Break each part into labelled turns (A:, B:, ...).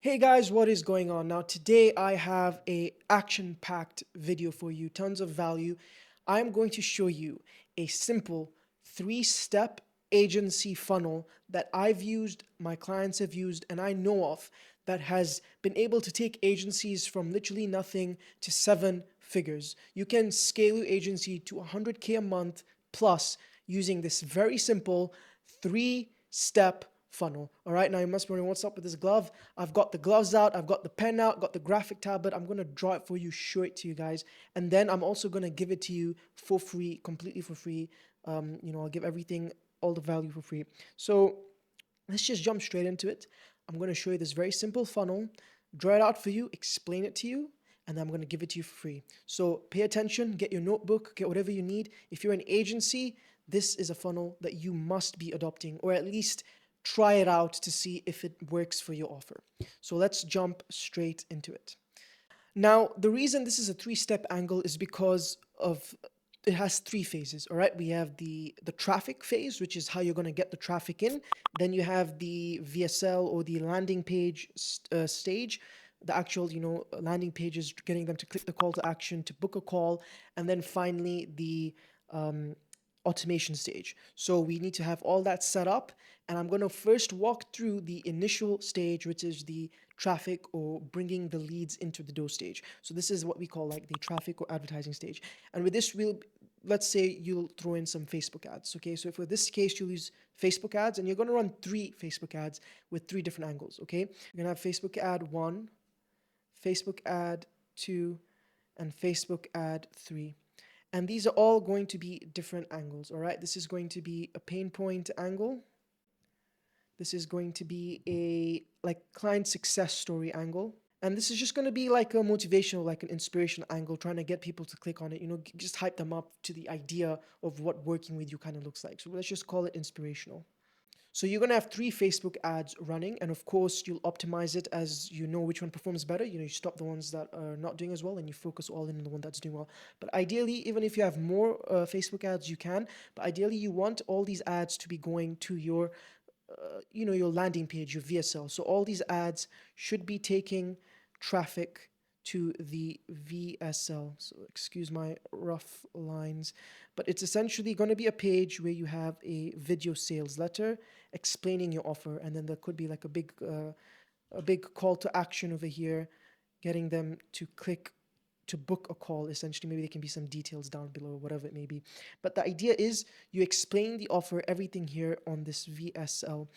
A: Hey guys, what is going on? Now today I have a action-packed video for you, tons of value. I'm going to show you a simple three-step agency funnel that I've used, my clients have used, and I know of that has been able to take agencies from literally nothing to seven figures. You can scale your agency to 100K a month plus using this very simple three-step funnel. All right, now you must be wondering what's up with this glove. I've got the gloves out, I've got the pen out, got the graphic tablet. I'm gonna draw it for you, show it to you guys, and then I'm also gonna give it to you for free, completely for free. I'll give everything, all the value for free. So let's just jump straight into it. I'm gonna show you this very simple funnel, draw it out for you, explain it to you, and then I'm going to give it to you for free. So pay attention, get your notebook, get whatever you need. If you're an agency, this is a funnel that you must be adopting, or at least try it out to see if it works for your offer. So let's jump straight into it. Now, the reason this is a three-step angle is because of it has three phases. All right, we have the traffic phase, which is how you're going to get the traffic in. Then you have the VSL or the landing page stage, the actual landing pages, getting them to click the call to action to book a call, and then finally the automation stage. So we need to have all that set up, and I'm going to first walk through the initial stage, which is the traffic or bringing the leads into the door stage. So this is what we call like the traffic or advertising stage. And with this, let's say you'll throw in some Facebook ads. Okay, so for this case, you'll use Facebook ads, and you're going to run 3 Facebook ads with 3 different angles. Okay, you're going to have Facebook ad 1, Facebook ad 2, and Facebook ad 3. And these are all going to be different angles. All right, this is going to be a pain point angle. This is going to be a like client success story angle. And this is just going to be like a motivational, like an inspirational angle, trying to get people to click on it, just hype them up to the idea of what working with you kind of looks like. So let's just call it inspirational. So you're going to have 3 Facebook ads running, and of course you'll optimize it as you know which one performs better. You stop the ones that are not doing as well and you focus all in on the one that's doing well. But ideally, even if you have more Facebook ads, you can. But ideally, you want all these ads to be going to your your landing page, your VSL. So all these ads should be taking traffic to the VSL. So excuse my rough lines, but it's essentially going to be a page where you have a video sales letter explaining your offer, and then there could be like a big call to action over here, getting them to click to book a call. Essentially, maybe there can be some details down below, whatever it may be. But the idea is you explain the offer, everything here on this VSL,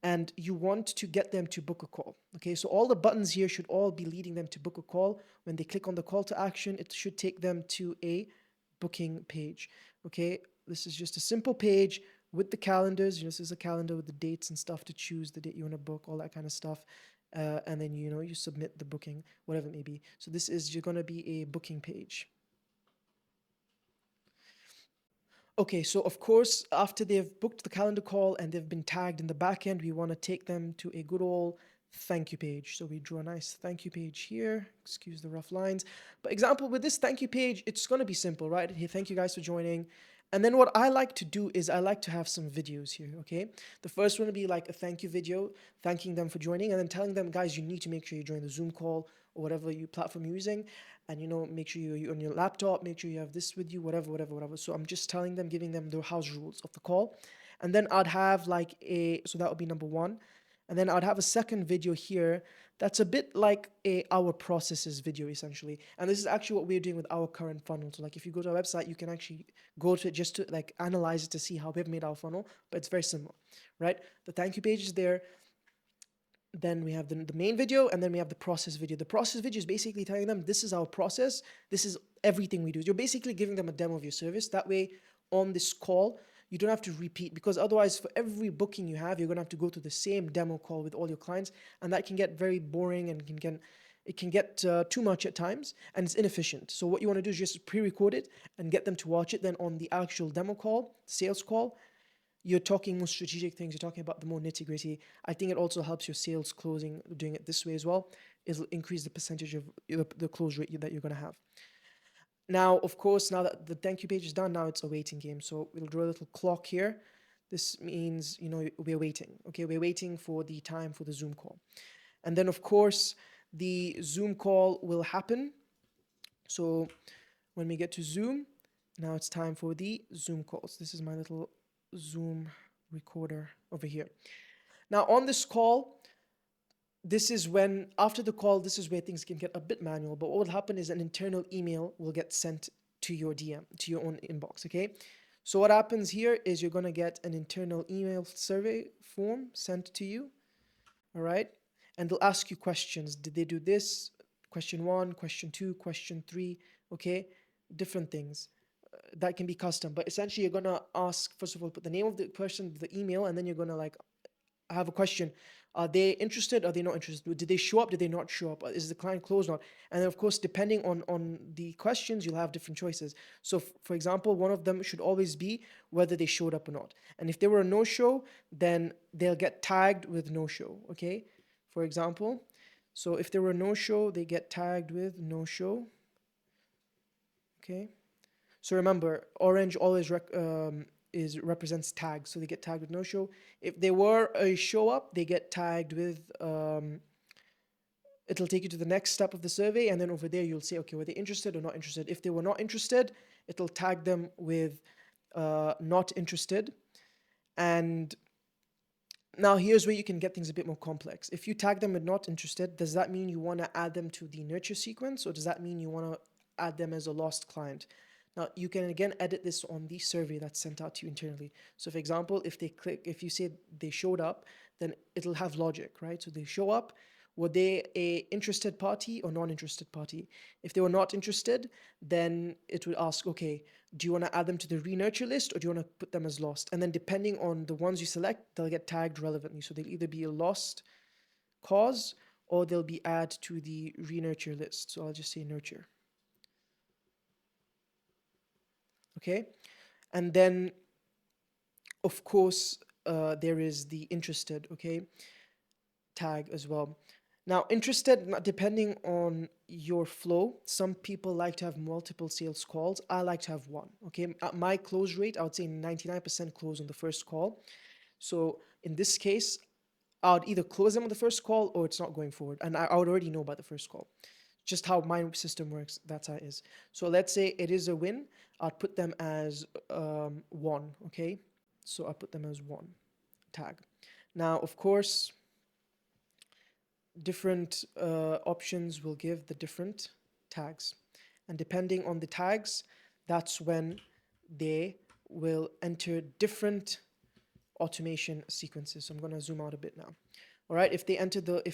A: and you want to get them to book a call. Okay, so all the buttons here should all be leading them to book a call. When they click on the call to action, it should take them to a booking page. Okay, this is just a simple page with the calendars. This is a calendar with the dates and stuff to choose the date you want to book, all that kind of stuff. And then you submit the booking, whatever it may be. So this is going to be a booking page. Okay, so of course, after they've booked the calendar call and they've been tagged in the back end, we want to take them to a good old thank you page. So we draw a nice thank you page here. Excuse the rough lines. But example, with this thank you page, it's going to be simple, right? Hey, thank you guys for joining. And then what I like to do is I like to have some videos here, okay? The first one will be like a thank you video, thanking them for joining, and then telling them, guys, you need to make sure you join the Zoom call or whatever platform you're using, and make sure you're on your laptop, make sure you have this with you, whatever. So I'm just telling them, giving them the house rules of the call. And then I'd have so that would be number 1. And then I'd have a second video here that's a bit like our processes video essentially. And this is actually what we're doing with our current funnel. So like if you go to our website, you can actually go to it just to like analyze it to see how we've made our funnel, but it's very similar, right? The thank you page is there. Then we have the main video, and then we have the process video. The process video is basically telling them this is our process, this is everything we do. You're basically giving them a demo of your service. That way on this call, you don't have to repeat, because otherwise for every booking you have, you're going to have to go to the same demo call with all your clients, and that can get very boring and it can get too much at times, and it's inefficient. So what you want to do is just pre-record it and get them to watch it. Then on the actual demo call, sales call, you're talking more strategic things, you're talking about the more nitty gritty. I think it also helps your sales closing doing it this way as well. It'll increase the percentage of the close rate that you're going to have. Now, of course, now that the thank you page is done, now it's a waiting game. So we'll draw a little clock here. This means, we're waiting. Okay, we're waiting for the time for the Zoom call. And then, of course, the Zoom call will happen. So when we get to Zoom, now it's time for the Zoom calls. This is my little Zoom recorder over here. Now on this call, this is when, after the call, this is where things can get a bit manual, but what will happen is an internal email will get sent to your DM, to your own inbox, okay? So what happens here is you're gonna get an internal email survey form sent to you, all right? And they'll ask you questions. Did they do this? Question 1, question 2, question 3, okay? Different things. That can be custom, but essentially you're gonna ask, first of all, put the name of the person, the email, and then you're gonna like, I have a question. Are they interested? Are they not interested? Did they show up? Did they not show up? Is the client closed or not? And then of course, depending on the questions, you'll have different choices. So for example, one of them should always be whether they showed up or not. And if they were a no-show, then they'll get tagged with no-show, okay? For example, so if they were a no-show, they get tagged with no-show, okay? So remember, orange always represents tags, so they get tagged with no show. If they were a show up, they get tagged with. It'll take you to the next step of the survey, and then over there you'll say, okay, were they interested or not interested? If they were not interested, it'll tag them with not interested. And now here's where you can get things a bit more complex. If you tag them with not interested, does that mean you want to add them to the nurture sequence, or does that mean you want to add them as a lost client? Now you can again edit this on the survey that's sent out to you internally. So for example, if you say they showed up, then it'll have logic, right? So they show up, were they a interested party or non-interested party? If they were not interested, then it would ask, okay, do you want to add them to the re-nurture list or do you want to put them as lost? And then depending on the ones you select, they'll get tagged relevantly. So they'll either be a lost cause or they'll be added to the re-nurture list. So I'll just say nurture. Okay, and then of course there is the interested, okay, tag as well. Now interested, depending on your flow, some people like to have multiple sales calls. I like to have one, okay? At my close rate, I would say 99% close on the first call. So in this case, I would either close them on the first call or it's not going forward, and I would already know by the first call. Just how my system works, that's how it is. So let's say it is a win, I'd put them as 1, okay? So I put them as 1 tag. Now, of course, different options will give the different tags. And depending on the tags, that's when they will enter different automation sequences. So I'm going to zoom out a bit now. All right, if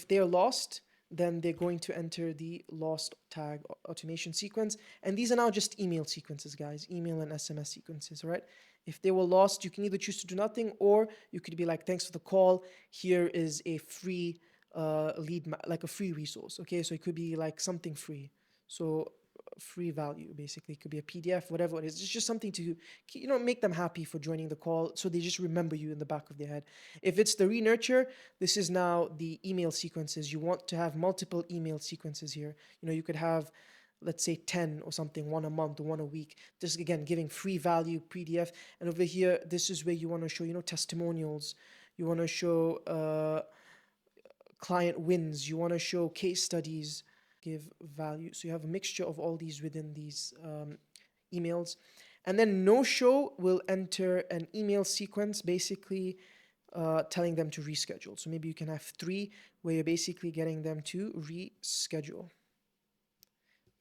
A: they are lost, then they're going to enter the lost tag automation sequence. And these are now just email sequences, guys, email and SMS sequences, all right? If they were lost, you can either choose to do nothing, or you could be like, thanks for the call. Here is a free like a free resource, okay? So it could be like something free. So free value, basically. It could be a PDF, whatever it is. It's just something to, make them happy for joining the call, so they just remember you in the back of their head. If it's the re-nurture, this is now the email sequences. You want to have multiple email sequences here. You could have, let's say 10 or something, one a month or one a week. Just again, giving free value, PDF. And over here, this is where you want to show, testimonials. You want to show client wins. You want to show case studies, give value. So you have a mixture of all these within these emails. And then no show will enter an email sequence, basically telling them to reschedule. So maybe you can have 3 where you're basically getting them to reschedule.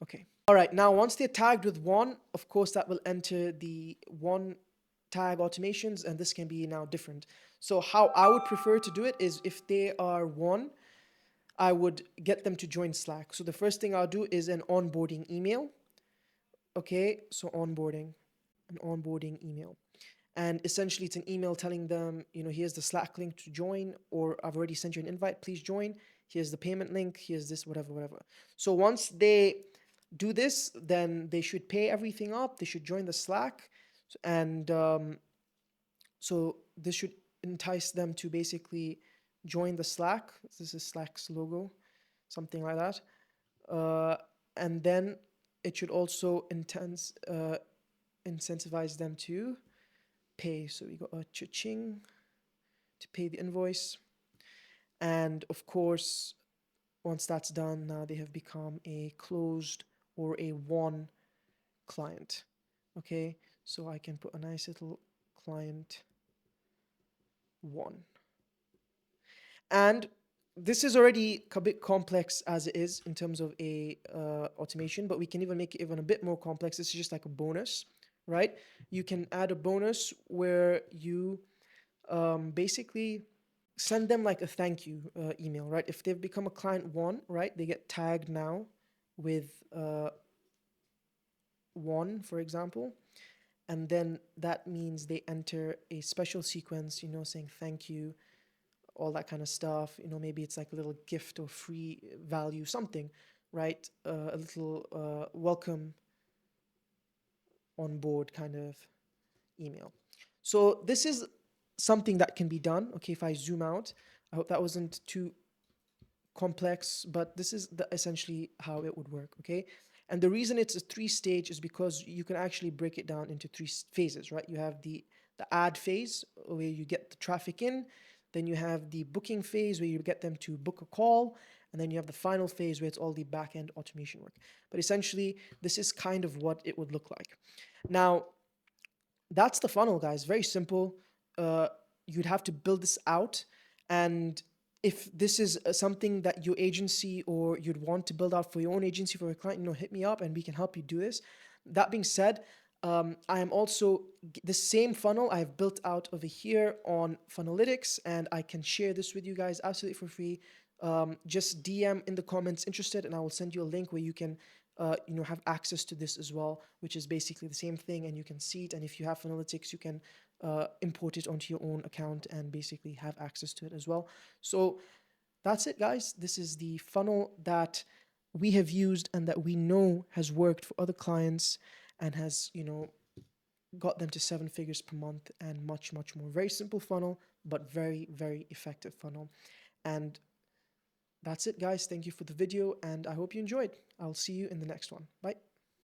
A: Okay. All right. Now, once they're tagged with 1, of course, that will enter the 1 tag automations, and this can be now different. So how I would prefer to do it is, if they are 1, I would get them to join Slack. So the first thing I'll do is an onboarding email. Okay, so an onboarding email. And essentially it's an email telling them, here's the Slack link to join, or I've already sent you an invite, please join. Here's the payment link, here's this, whatever. So once they do this, then they should pay everything up, they should join the Slack. And so this should entice them to basically join the Slack. This is Slack's logo, something like that. And then it should also incentivize them to pay. So we got a cha-ching to pay the invoice. And of course, Once that's done, now they have become a closed or a won client. Okay, so I can put a nice little client won. And this is already a bit complex as it is in terms of a automation, but we can even make it even a bit more complex. This is just like a bonus, right? You can add a bonus where you basically send them like a thank you email, right? If they've become a client one, right, they get tagged now with one, for example, and then that means they enter a special sequence, you know, saying thank you, all that kind of stuff. You know, maybe it's like a little gift or free value, something, right? A little welcome on board kind of email. So this is something that can be done. Okay, if I zoom out, I hope that wasn't too complex, but this is essentially how it would work, okay? And the reason it's a three-stage is because you can actually break it down into three phases, right? You have the add phase where you get the traffic in, then you have the booking phase where you get them to book a call, and then you have the final phase where it's all the back-end automation work. But essentially, this is kind of what it would look like. Now, that's the funnel, guys. Very simple. You'd have to build this out. And if this is something that your agency or you'd want to build out for your own agency, for your client, you know, hit me up and we can help you do this. That being said, I am also the same funnel I've built out over here on Funnelytics, and I can share this with you guys absolutely for free. Just DM in the comments interested, and I will send you a link where you can you know, have access to this as well, which is basically the same thing, and you can see it. And if you have Funnelytics, you can import it onto your own account and basically have access to it as well. So that's it, guys. This is the funnel that we have used and that we know has worked for other clients and has, you know, got them to 7 figures per month and much, much more. Very simple funnel, but very, very effective funnel. And that's it, guys. Thank you for the video, and I hope you enjoyed. I'll see you in the next one. Bye.